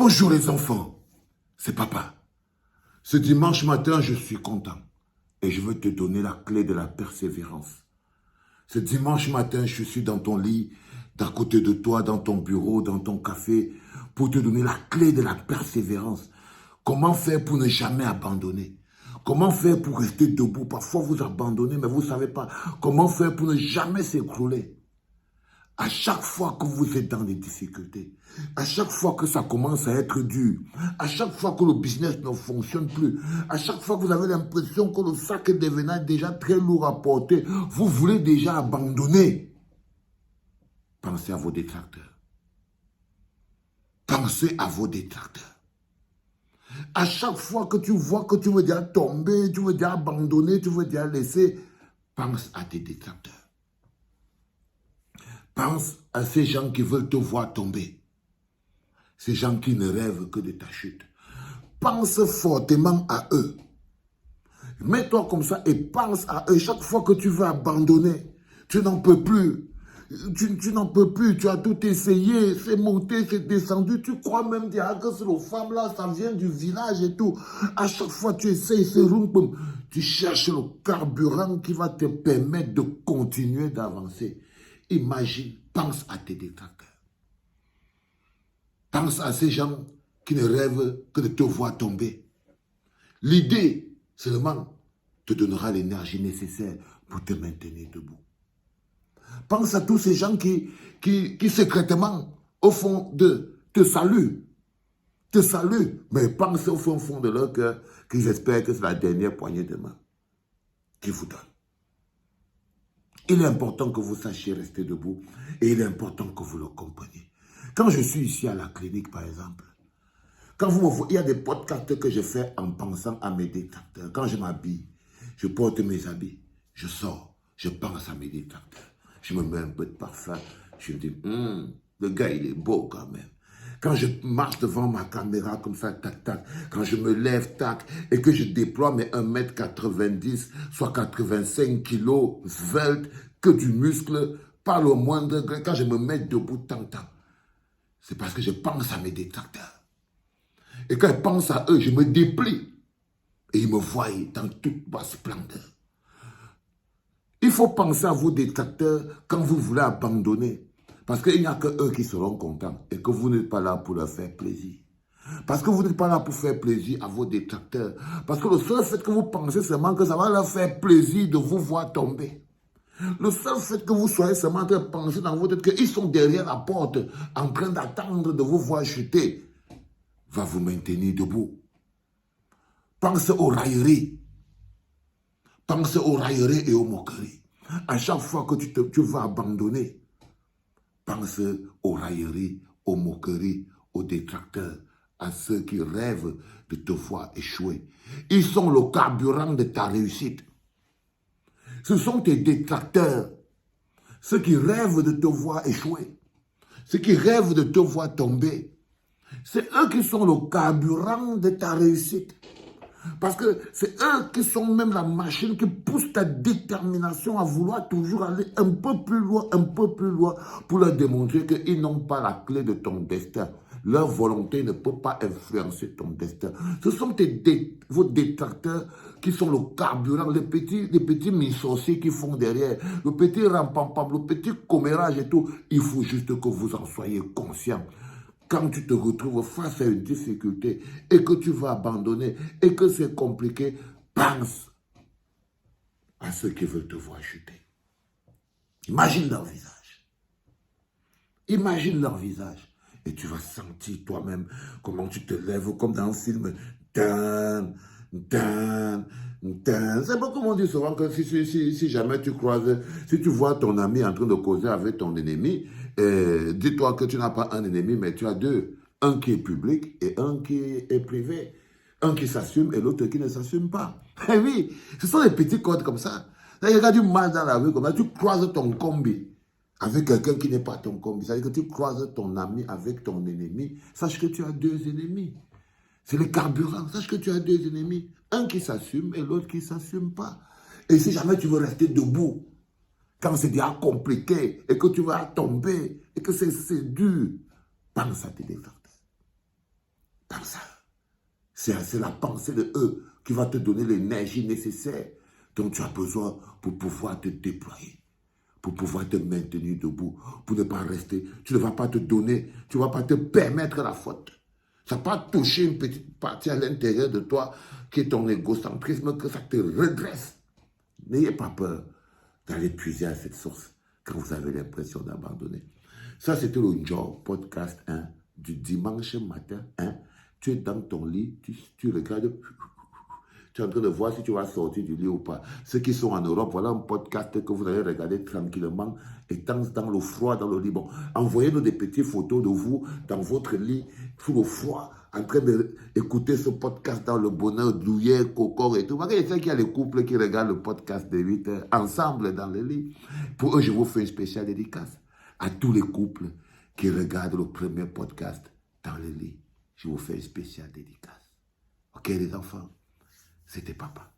Bonjour les enfants, c'est papa. Ce dimanche matin, je suis content et je veux te donner la clé de la persévérance. Ce dimanche matin, je suis dans ton lit, d'à côté de toi, dans ton bureau, dans ton café, pour te donner la clé de la persévérance. Comment faire pour ne jamais abandonner? Comment faire pour rester debout? Parfois, vous abandonnez, mais vous ne savez pas. Comment faire pour ne jamais s'écrouler? À chaque fois que vous êtes dans des difficultés, à chaque fois que ça commence à être dur, à chaque fois que le business ne fonctionne plus, à chaque fois que vous avez l'impression que le sac est devenant déjà très lourd à porter, vous voulez déjà abandonner. Pensez à vos détracteurs. Pensez à vos détracteurs. À chaque fois que tu vois que tu veux déjà tomber, tu veux déjà abandonner, tu veux déjà laisser, pense à tes détracteurs. Pense à ces gens qui veulent te voir tomber. Ces gens qui ne rêvent que de ta chute. Pense fortement à eux. Mets-toi comme ça et pense à eux. Chaque fois que tu veux abandonner, tu n'en peux plus. Tu n'en peux plus. Tu as tout essayé. C'est monté, c'est descendu. Tu crois même dire que c'est le femme là, ça vient du village et tout. À chaque fois, tu essayes, c'est roum. Tu cherches le carburant qui va te permettre de continuer d'avancer. Imagine, pense à tes détracteurs. Pense à ces gens qui ne rêvent que de te voir tomber. L'idée, seulement, te donnera l'énergie nécessaire pour te maintenir debout. Pense à tous ces gens qui secrètement, au fond te saluent. Te saluent, mais pense au fond de leur cœur qu'ils espèrent que c'est la dernière poignée de main qu'ils vous donnent. Il est important que vous sachiez rester debout et il est important que vous le compreniez. Quand je suis ici à la clinique, par exemple, quand vous me voyez, il y a des podcasts que je fais en pensant à mes détracteurs. Quand je m'habille, je porte mes habits, je sors, je pense à mes détracteurs. Je me mets un peu de parfum, je me dis, le gars, il est beau quand même. Quand je marche devant ma caméra comme ça, tac, tac, quand je me lève, tac, et que je déploie mes 1,90 m, soit 85 kg, svelte, que du muscle, pas le moindre grain, quand je me mets debout, tant, c'est parce que je pense à mes détracteurs. Et quand je pense à eux, je me déplie. Et ils me voient dans toute ma splendeur. Il faut penser à vos détracteurs quand vous voulez abandonner. Parce qu'il n'y a que eux qui seront contents et que vous n'êtes pas là pour leur faire plaisir. Parce que vous n'êtes pas là pour faire plaisir à vos détracteurs. Parce que le seul fait que vous pensez seulement que ça va leur faire plaisir de vous voir tomber. Le seul fait que vous soyez seulement en train de penser dans votre tête qu'ils sont derrière la porte en train d'attendre de vous voir chuter va vous maintenir debout. Pensez aux railleries. Pensez aux railleries et aux moqueries. À chaque fois que tu vas abandonner, pense aux railleries, aux moqueries, aux détracteurs, à ceux qui rêvent de te voir échouer. Ils sont le carburant de ta réussite. Ce sont tes détracteurs, ceux qui rêvent de te voir échouer, ceux qui rêvent de te voir tomber. C'est eux qui sont le carburant de ta réussite. Parce que c'est eux qui sont même la machine qui pousse ta détermination à vouloir toujours aller un peu plus loin pour leur démontrer qu'ils n'ont pas la clé de ton destin. Leur volonté ne peut pas influencer ton destin. Ce sont vos détracteurs qui sont le carburant, les petits mi-sorciers qui font derrière, le petit rampampam, le petit commérage et tout. Il faut juste que vous en soyez conscients. Quand tu te retrouves face à une difficulté et que tu vas abandonner et que c'est compliqué, pense à ceux qui veulent te voir chuter. Imagine leur visage. Imagine leur visage. Et tu vas sentir toi-même comment tu te lèves comme dans un film. Dan, dan, dan. C'est pas comme on dit souvent que si jamais tu croises, si tu vois ton ami en train de causer avec ton ennemi, dis-toi que tu n'as pas un ennemi, mais tu as deux. Un qui est public et un qui est privé. Un qui s'assume et l'autre qui ne s'assume pas. Eh oui, ce sont des petits codes comme ça. Il y a du mal dans la rue comme ça. Tu croises ton combi avec quelqu'un qui n'est pas ton combi. C'est-à-dire que tu croises ton ami avec ton ennemi. Sache que tu as deux ennemis. C'est le carburant. Sache que tu as deux ennemis. Un qui s'assume et l'autre qui ne s'assume pas. Et si jamais tu veux rester debout, quand c'est déjà compliqué et que tu vas tomber et que c'est dur, pense à tes détracteurs. C'est la pensée de eux qui va te donner l'énergie nécessaire dont tu as besoin pour pouvoir te déployer, pour pouvoir te maintenir debout, pour ne pas rester. Tu ne vas pas te donner, tu ne vas pas te permettre la faute. Ça va pas toucher une petite partie à l'intérieur de toi qui est ton égocentrisme, que ça te redresse. N'ayez pas peur d'aller puiser à cette source quand vous avez l'impression d'abandonner. Ça, c'était le Joe Podcast 1 du dimanche matin. Tu es dans ton lit, tu regardes, tu es en train de voir si tu vas sortir du lit ou pas. Ceux qui sont en Europe, voilà un podcast que vous allez regarder tranquillement, étant dans le froid, dans le lit. Bon, envoyez-nous des petites photos de vous dans votre lit, sous le froid, en train d'écouter ce podcast dans le bonheur, douillet, cocor et tout. Regardez, il y a les couples qui regardent le podcast de 8 heures ensemble dans le lit. Pour eux, je vous fais une spéciale dédicace à tous les couples qui regardent le premier podcast dans le lit. Je vous fais une spéciale dédicace. Ok les enfants, c'était papa.